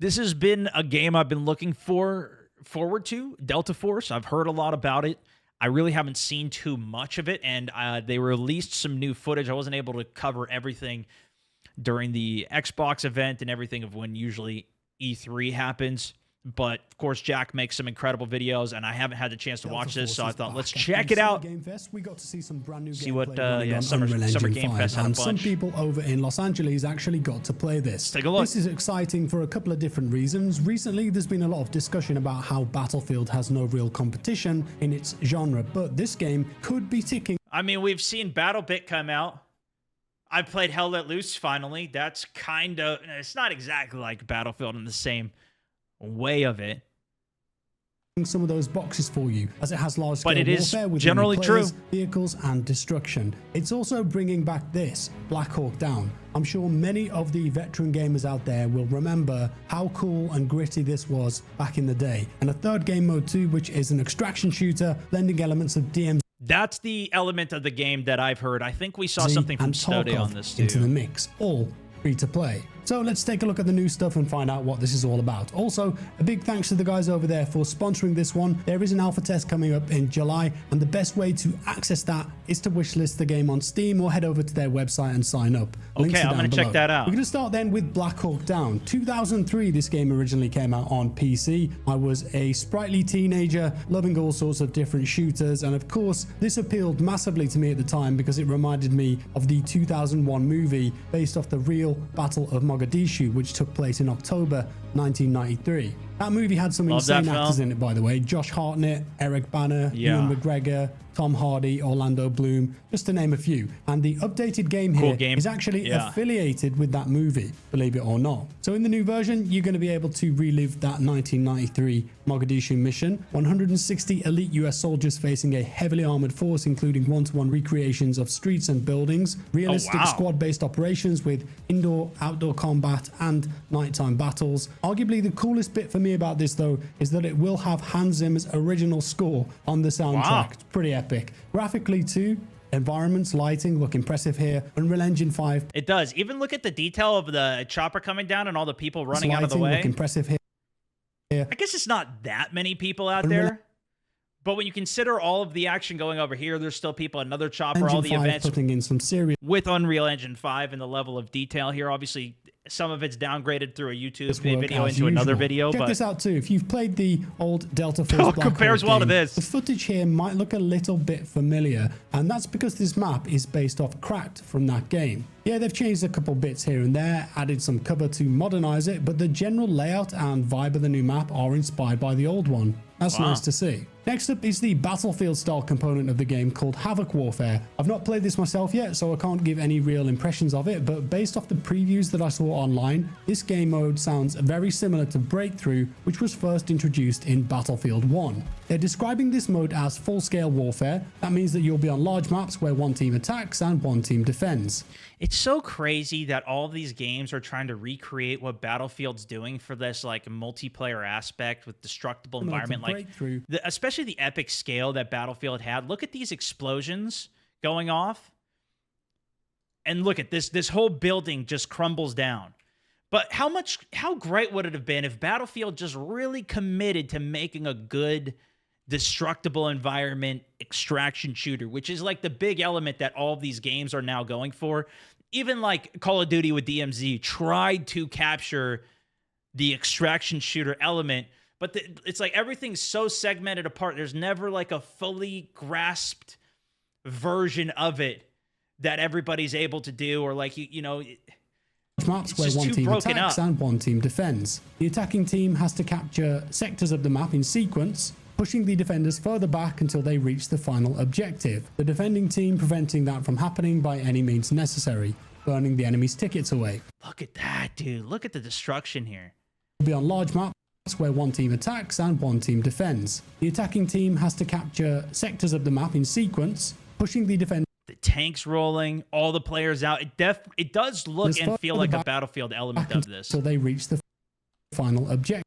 This has been a game I've been looking forward to, Delta Force. I've heard a lot about it. I really haven't seen too much of it, and they released some new footage. I wasn't able to cover everything during the Xbox event and everything of when usually E3 happens. But, of course, Jack makes some incredible videos, and I haven't had the chance to watch this, so I thought, let's check it out. We got to see some brand new see what Summer Game Fest had a bunch. And some people over in Los Angeles actually got to play this. Take a look. This is exciting for a couple of different reasons. Recently, there's been a lot of discussion about how Battlefield has no real competition in its genre, but this game could be ticking. I mean, we've seen BattleBit come out. I played Hell Let Loose finally. That's kind of, it's not exactly like Battlefield in the same way of it. Some of those boxes for you, as it has large scale warfare with generally players, true. vehicles and destruction. It's also bringing back this Blackhawk Down. I'm sure many of the veteran gamers out there will remember how cool and gritty this was back in the day. And a third game mode too, which is an extraction shooter blending elements of DMZ. That's the element of the game that I've heard. I think we saw something from Stode on this too. Into the mix, all free to play. So let's take a look at the new stuff and find out what this is all about. Also, a big thanks to the guys over there for sponsoring this one. There is an alpha test coming up in July, and the best way to access that is to wishlist the game on Steam or head over to their website and sign up. Okay, I'm going to check that out. We're going to start then with Blackhawk Down. 2003, this game originally came out on PC. I was a sprightly teenager, loving all sorts of different shooters, and of course, this appealed massively to me at the time because it reminded me of the 2001 movie based off the real Battle of Mogadishu, which took place in October 1993. That movie had some insane actors in it, by the way. Josh Hartnett, Eric Bana, Ewan McGregor, Tom Hardy, Orlando Bloom, just to name a few. And the updated game here is actually affiliated with that movie, believe it or not. So in the new version, you're going to be able to relive that 1993 Mogadishu mission. 160 elite US soldiers facing a heavily armored force, including one-to-one recreations of streets and buildings, realistic squad-based operations with indoor-outdoor combat and nighttime battles. Arguably the coolest bit for me about this, though, is that it will have Hans Zimmer's original score on the soundtrack. It's pretty epic. Graphically too, environments, lighting look impressive here. Unreal Engine 5. It does. Even look at the detail of the chopper coming down and all the people running out of the way. Look impressive here. I guess it's not that many people out there. But when you consider all of the action going over here, there's still people, another chopper, all the events putting in some serious with Unreal Engine 5 and the level of detail here. Obviously, some of it's downgraded through a YouTube video into another video. Check this out too. If you've played the old Delta Force, compares well to this. The footage here might look a little bit familiar, and that's because this map is based off Cracked from that game. Yeah, they've changed a couple bits here and there, added some cover to modernize it, but the general layout and vibe of the new map are inspired by the old one. That's nice to see. Next up is the Battlefield style component of the game called Havoc Warfare. I've not played this myself yet, so I can't give any real impressions of it, but based off the previews that I saw online, this game mode sounds very similar to Breakthrough, which was first introduced in Battlefield 1. They're describing this mode as full-scale warfare. That means that you'll be on large maps where one team attacks and one team defends. It's so crazy that all of these games are trying to recreate what Battlefield's doing for this like multiplayer aspect with destructible environment, like especially the epic scale that Battlefield had. Look at these explosions going off, and look at this whole building just crumbles down. But how great would it have been if Battlefield just really committed to making a good destructible environment extraction shooter, which is like the big element that all of these games are now going for. Even like Call of Duty with DMZ tried to capture the extraction shooter element, but it's like everything's so segmented apart. There's never like a fully grasped version of it that everybody's able to do, or like you know, maps where one team attacks and one team defends. The attacking team has to capture sectors of the map in sequence, pushing the defenders further back until they reach the final objective. The defending team preventing that from happening by any means necessary, burning the enemy's tickets away. Look at that, dude. Look at the destruction here. Be on large maps where one team attacks and one team defends. The attacking team has to capture sectors of the map in sequence, pushing the defenders. The tanks rolling, all the players out. It does look and feel like a Battlefield element of this. So they reach the final objective.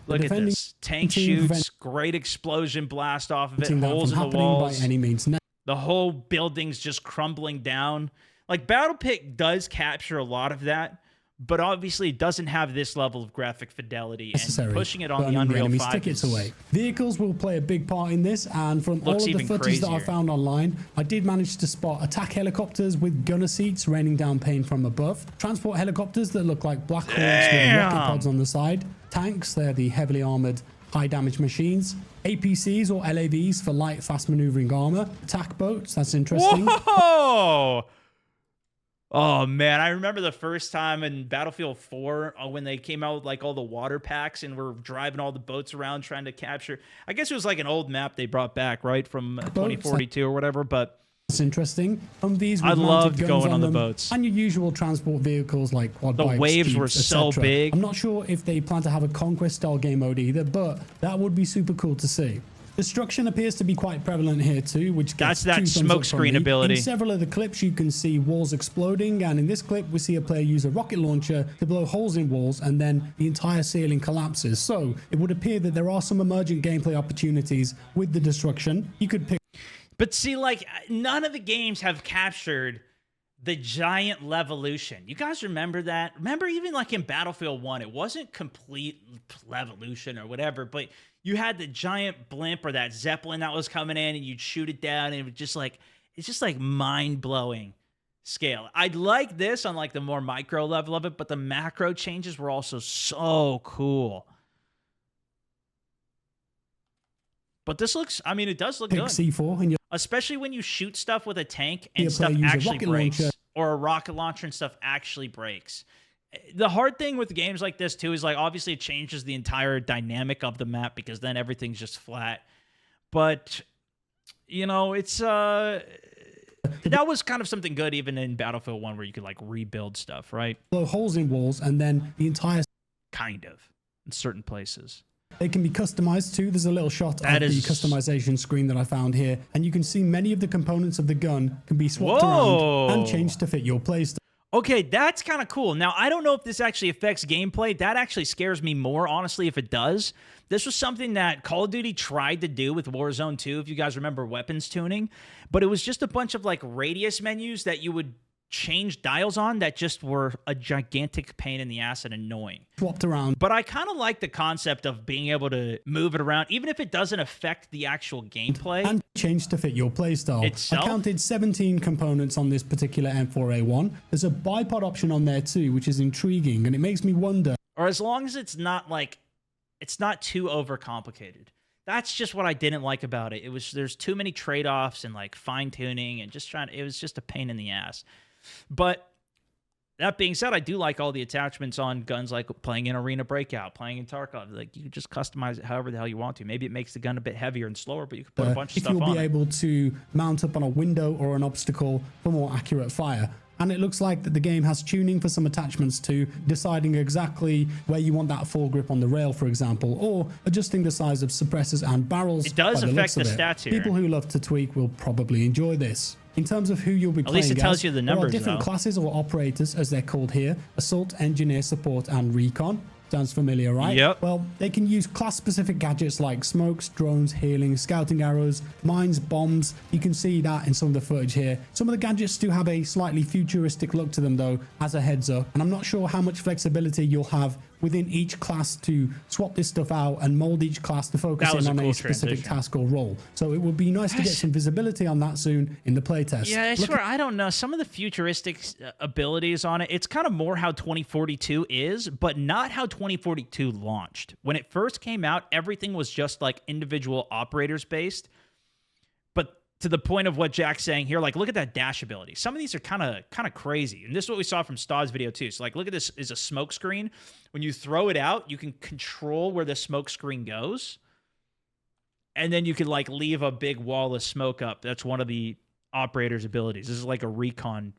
Look at this. Tank shoots, great explosion blast off of it, holes in the walls. By any means. The whole building's just crumbling down. Like, Battlefield does capture a lot of that, but obviously it doesn't have this level of graphic fidelity, and pushing it on the burning Unreal enemy 5 tickets away. Vehicles will play a big part in this, and from all of the footage that I found online, I did manage to spot attack helicopters with gunner seats raining down pain from above, transport helicopters that look like Blackhawks with rocket pods on the side, tanks, they're the heavily armored high damage machines, APCs or LAVs for light fast maneuvering armor, attack boats, that's interesting. Whoa! Oh man, I remember the first time in Battlefield 4 when they came out with like all the water packs and we're driving all the boats around trying to capture. I guess it was like an old map they brought back, right, from 2042 or whatever. But it's interesting. These I loved going on the boats and your usual transport vehicles like quad bikes. The waves jeeps, were so big. I'm not sure if they plan to have a conquest style game mode either, but that would be super cool to see. Destruction appears to be quite prevalent here too, which gets that smoke screen ability. In several of the clips, you can see walls exploding, and in this clip, we see a player use a rocket launcher to blow holes in walls, and then the entire ceiling collapses. So it would appear that there are some emergent gameplay opportunities with the destruction. You could pick. But see, like, none of the games have captured the giant levolution. You guys remember that? Remember even like in Battlefield 1, it wasn't complete levolution or whatever, but you had the giant blimp or that Zeppelin that was coming in and you'd shoot it down, and it was just like, it's just like mind-blowing scale. I'd like this on like the more micro level of it, but the macro changes were also so cool. But this looks, I mean, it does look good. C4 and especially when you shoot stuff with a tank and stuff actually breaks, or a rocket launcher and stuff actually breaks. The hard thing with games like this too is like obviously it changes the entire dynamic of the map because then everything's just flat. But you know, it's that was kind of something good even in Battlefield 1 where you could like rebuild stuff, right? Blow holes in walls and then the entire kind of in certain places. They can be customized too. There's a little shot of the customization screen that I found here, and you can see many of the components of the gun can be swapped around and changed to fit your playstyle. Okay, that's kind of cool. Now, I don't know if this actually affects gameplay. That actually scares me more, honestly, if it does. This was something that Call of Duty tried to do with Warzone 2, if you guys remember weapons tuning, but it was just a bunch of like radius menus that you would change dials on that just were a gigantic pain in the ass and annoying. Swapped around. But I kind of like the concept of being able to move it around, even if it doesn't affect the actual gameplay. And change to fit your playstyle. Itself? I counted 17 components on this particular M4A1. There's a bipod option on there too, which is intriguing, and it makes me wonder. Or as long as it's not like, it's not too overcomplicated. That's just what I didn't like about it. There's too many trade-offs and like fine-tuning and it was just a pain in the ass. But that being said, I do like all the attachments on guns, like playing in Arena Breakout, playing in Tarkov. Like you can just customize it however the hell you want to. Maybe it makes the gun a bit heavier and slower, but you can put a bunch of stuff on it. If you'll be able to mount up on a window or an obstacle for more accurate fire. And it looks like that the game has tuning for some attachments to deciding exactly where you want that foregrip on the rail, for example, or adjusting the size of suppressors and barrels. It does affect the stats here. People who love to tweak will probably enjoy this. In terms of who you'll be playing, at least it tells you the numbers, there are different classes or operators, as they're called here: assault, engineer, support, and recon. Sounds familiar, right? Yep. Well, they can use class-specific gadgets like smokes, drones, healing, scouting arrows, mines, bombs. You can see that in some of the footage here. Some of the gadgets do have a slightly futuristic look to them, though, as a heads up. And I'm not sure how much flexibility you'll have within each class to swap this stuff out and mold each class to focus in on a specific task or role. So it would be nice to get some visibility on that soon in the playtest. Yeah, I swear, I don't know. Some of the futuristic abilities on it, it's kind of more how 2042 is, but not how 2042 launched. When it first came out, everything was just like individual operators based. But to the point of what Jack's saying here, like look at that dash ability. Some of these are kind of crazy. And this is what we saw from Stod's video too. So like look at this is a smoke screen. When you throw it out, you can control where the smoke screen goes. And then you can like leave a big wall of smoke up. That's one of the operator's abilities. This is like a recon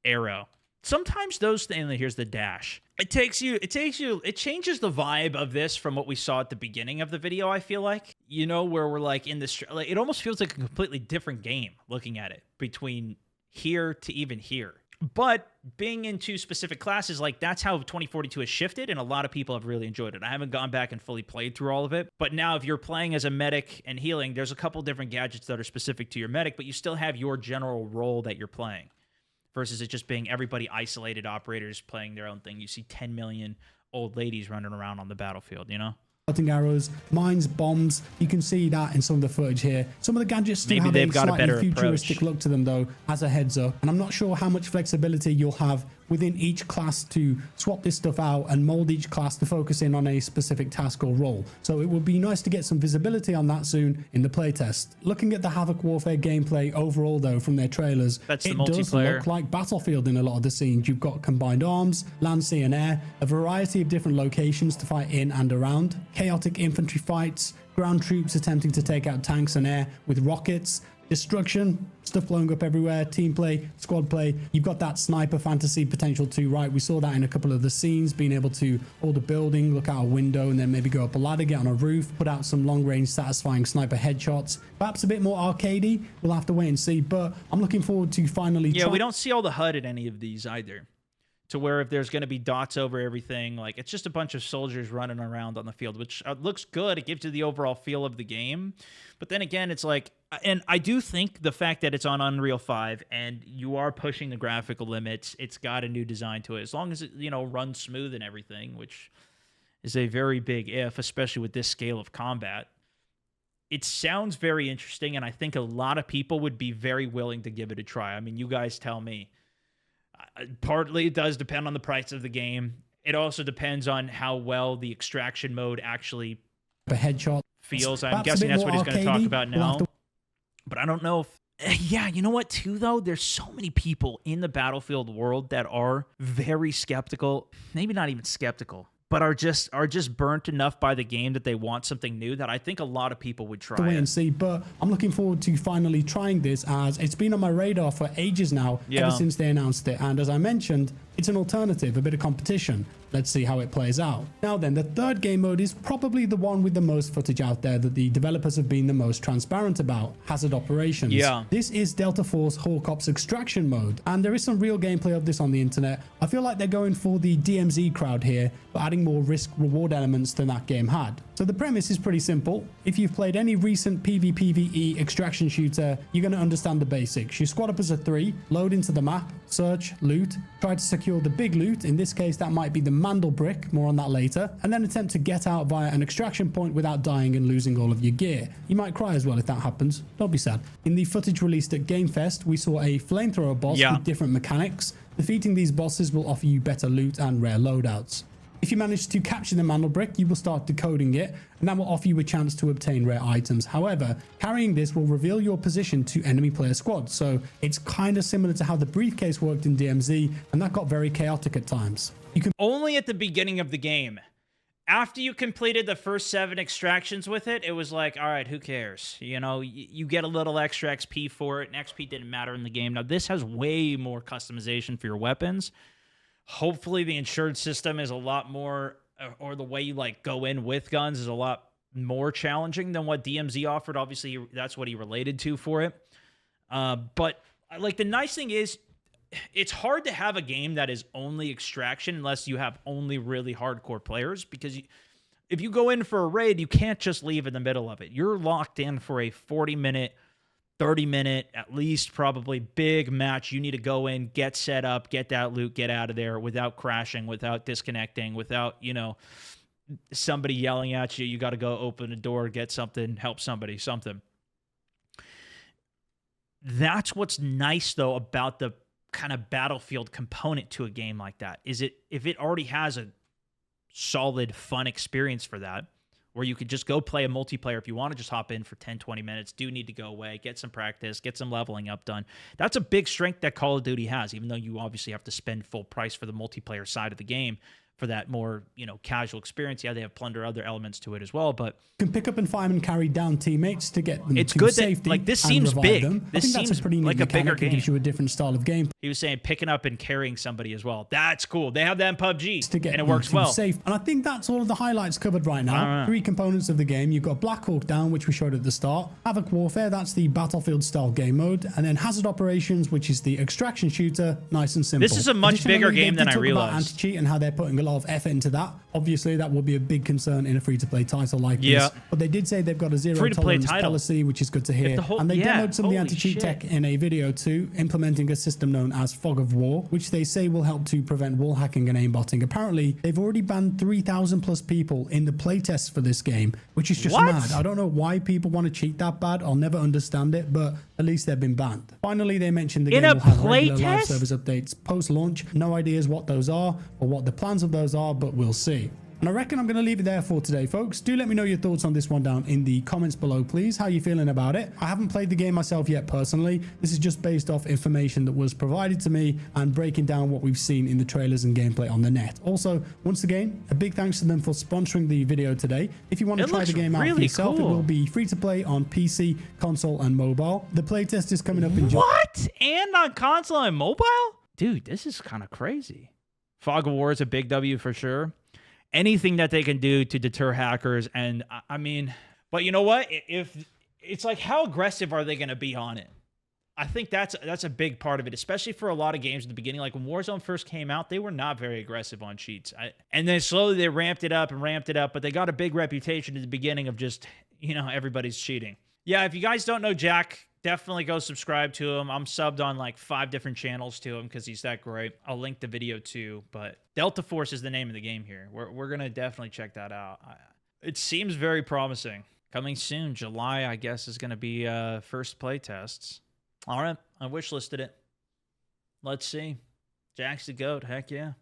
arrow. Sometimes those things, here's the dash. It changes the vibe of this from what we saw at the beginning of the video, I feel like. You know, where we're like in this, like, it almost feels like a completely different game looking at it between here to even here. But being in two specific classes, like that's how 2042 has shifted, and a lot of people have really enjoyed it. I haven't gone back and fully played through all of it, but now if you're playing as a medic and healing, there's a couple different gadgets that are specific to your medic, but you still have your general role that you're playing. versus it just being everybody isolated operators playing their own thing. You see 10 million old ladies running around on the battlefield, you know? Arrows, mines, bombs. You can see that in some of the footage here. Some of the gadgets still have a slightly futuristic look to them though, as a heads up. And I'm not sure how much flexibility you'll have within each class to swap this stuff out and mold each class to focus in on a specific task or role. So it would be nice to get some visibility on that soon in the playtest. Looking at the Havoc Warfare gameplay overall though from their trailers, it does look like Battlefield in a lot of the scenes. You've got combined arms, land, sea and air, a variety of different locations to fight in and around, chaotic infantry fights, ground troops attempting to take out tanks and air with rockets, destruction, stuff blowing up everywhere, team play, squad play. You've got that sniper fantasy potential too, right? We saw that in a couple of the scenes, being able to hold a building, look out a window, and then maybe go up a ladder, get on a roof, put out some long-range satisfying sniper headshots. Perhaps a bit more arcadey. We'll have to wait and see, but I'm looking forward to finally we don't see all the HUD in any of these either. To where if there's going to be dots over everything, like it's just a bunch of soldiers running around on the field, which looks good. It gives you the overall feel of the game. But then again, it's like, and I do think the fact that it's on Unreal 5 and you are pushing the graphical limits, it's got a new design to it. As long as it, you know, runs smooth and everything, which is a very big if, especially with this scale of combat. It sounds very interesting, and I think a lot of people would be very willing to give it a try. I mean, you guys tell me. Partly it does depend on the price of the game. It also depends on how well the extraction mode actually feels. I'm guessing that's what he's going to talk about now. But I don't know if... Yeah, you know what, too, though? There's so many people in the Battlefield world that are very skeptical. Maybe not even skeptical, but are just burnt enough by the game that they want something new that I think a lot of people would try. Wait and see, but I'm looking forward to finally trying this, as it's been on my radar for ages now, ever since they announced it. And as I mentioned, it's an alternative, a bit of competition. Let's see how it plays out. Now then, the third game mode is probably the one with the most footage out there that the developers have been the most transparent about, Hazard Operations. Yeah. This is Delta Force Hawk Ops extraction mode, and there is some real gameplay of this on the internet. I feel like they're going for the DMZ crowd here, but adding more risk-reward elements than that game had. So the premise is pretty simple. If you've played any recent PvPvE extraction shooter, you're going to understand the basics. You squad up as a 3, load into the map, search, loot, try to secure the big loot. In this case, that might be the Mandel brick, more on that later, and then attempt to get out via an extraction point without dying and losing all of your gear. You might cry as well if that happens. Don't be sad. In the footage released at Game Fest, we saw a flamethrower boss with different mechanics. Defeating these bosses will offer you better loot and rare loadouts. If you manage to capture the Mandel brick, you will start decoding it, and that will offer you a chance to obtain rare items. However, carrying this will reveal your position to enemy player squads, so it's kind of similar to how the briefcase worked in DMZ, and that got very chaotic at times. You can only at the beginning of the game. After you completed the first 7 extractions with it, it was like, all right, who cares? You know, you get a little extra XP for it, and XP didn't matter in the game. Now, this has way more customization for your weapons. Hopefully the insured system is a lot more, or the way you like go in with guns is a lot more challenging than what DMZ offered. Obviously, that's what he related to for it. But like the nice thing is, it's hard to have a game that is only extraction unless you have only really hardcore players, because if you go in for a raid, you can't just leave in the middle of it. You're locked in for a 40-minute, 30-minute, at least probably big match. You need to go in, get set up, get that loot, get out of there without crashing, without disconnecting, without, you know, somebody yelling at you. You got to go open a door, get something, help somebody, something. That's what's nice, though, about the kind of Battlefield component to a game like that. Is it, if it already has a solid, fun experience for that, where you could just go play a multiplayer if you want to just hop in for 10, 20 minutes, do need to go away, get some practice, get some leveling up done. That's a big strength that Call of Duty has, even though you obviously have to spend full price for the multiplayer side of the game. For that more, you know, casual experience. Yeah, they have plunder other elements to it as well, but you can pick up and fireman carry down teammates to get them it's to good safety. That, like, this seems big. Them. This I think seems that's a pretty neat like a bigger game. It gives you a different style of game. He was saying picking up and carrying somebody as well. That's cool. They have that in PUBG, to get and it works well. Safe. And I think that's all of the highlights covered right now. 3 components of the game. You've got Blackhawk down, which we showed at the start. Havoc Warfare, that's the Battlefield style game mode. And then Hazard Operations, which is the extraction shooter. Nice and simple. This is a much bigger game than I realized. Anti-cheat and how they're putting a lot of effort into that. Obviously, that will be a big concern in a free-to-play title like this. But they did say they've got a zero tolerance policy, which is good to hear. And they demoed some of the anti-cheat tech in a video too, implementing a system known as Fog of War, which they say will help to prevent wall hacking and aimbotting. Apparently, they've already banned 3,000 plus people in the playtest for this game, which is just mad. I don't know why people want to cheat that bad. I'll never understand it, but at least they've been banned. Finally, they mentioned the game will have regular live service updates post-launch. No ideas what those are or what the plans of those are, but we'll see. And I reckon I'm going to leave it there for today, folks. Do let me know your thoughts on this one down in the comments below, please. How you feeling about it? I haven't played the game myself yet personally. This is just based off information that was provided to me and breaking down what we've seen in the trailers and gameplay on the net. Also, once again, a big thanks to them for sponsoring the video today. If you want to try the game out for yourself, it will be free to play on PC, console, and mobile. The playtest is coming up in July. What? And on console and mobile? Dude, this is kind of crazy. Fog of War is a big W for sure. Anything that they can do to deter hackers, and I mean, but you know what? If it's like, how aggressive are they going to be on it? I think that's a big part of it, especially for a lot of games at the beginning. Like when Warzone first came out, they were not very aggressive on cheats. And then slowly they ramped it up, but they got a big reputation at the beginning of just, you know, everybody's cheating. Yeah, if you guys don't know Jack, definitely go subscribe to him. I'm subbed on like 5 different channels to him because he's that great. I'll link the video too, but Delta Force is the name of the game here. We're going to definitely check that out. It seems very promising. Coming soon, July, I guess, is going to be first play tests. All right, I wish listed it. Let's see. Jack's the GOAT. Heck yeah.